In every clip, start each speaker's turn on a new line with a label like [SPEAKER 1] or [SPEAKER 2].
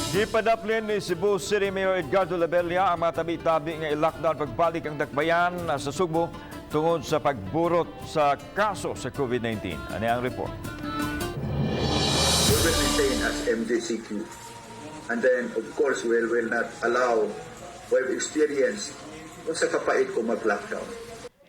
[SPEAKER 1] Gipadaplin ni Cebu City Mayor Edgardo Labella ang mga tabi-tabi nga i-lockdown pagbalik ang dakbayan sa Subo tungod sa pagburot sa kaso sa COVID-19. Ano ang report?
[SPEAKER 2] We will maintain as MJCQ. And then, of course, we will not allow what we've experienced kung sa kapait kung mag-lockdown.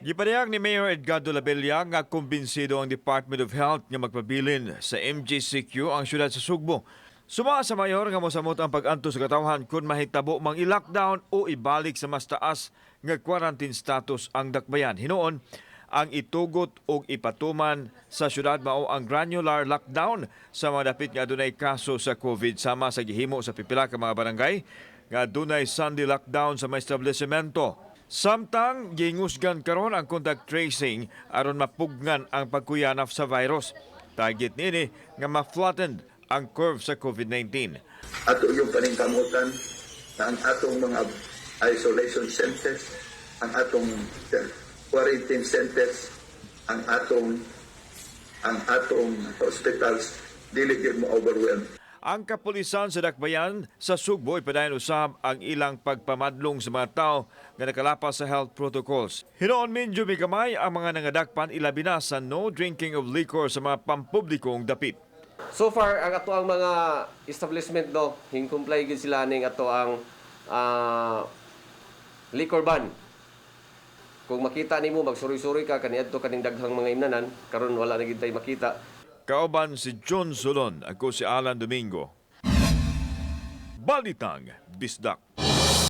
[SPEAKER 1] Gipadayag ni Mayor Edgardo Labella nga kumbinsido ang Department of Health nga magpabilin sa MJCQ ang syudad sa Sugbo. Suma sa mayor nga mosamot ang pag-anto sa katawhan kung mahitabo mang i-lockdown o ibalik sa mas taas nga quarantine status ang dakbayan. Hinoon, ang itugot o ipatuman sa syudad mao ang granular lockdown sa mga dapit nga adunay kaso sa COVID sama sa gihimo sa pipila ka mga barangay nga adunay Sunday lockdown sa mga establishmento. Samtang gingusgan karon ang contact tracing aron mapugnan ang pagkuyanap sa virus. Target nini nga ma-flattened ang curve sa COVID-19.
[SPEAKER 2] Ato yung paningkamutan na ang atong mga isolation centers, ang atong quarantine centers, ang atong hospitals, dili gyud mo overwhelm.
[SPEAKER 1] Ang kapulisan sa dakbayan sa Sugbo ipadayon usab ang ilang pagpamadlong sa mga tao nga nakalapas sa health protocols. Hinoon medyo gamay ang mga nangadakpan ilabi na sa no drinking of liquor sa mga pampublikong dapit.
[SPEAKER 3] So far, ang ato ang mga establishment do, hing-comply gid sila ning ato ang liquor ban. Kung makita nimo magsuri-suri ka kaniadto kaning daghang mga imnanan, karon wala na gid tay makita.
[SPEAKER 1] Kauban si John Solon, ako si Alan Domingo. Balitang Bisdak.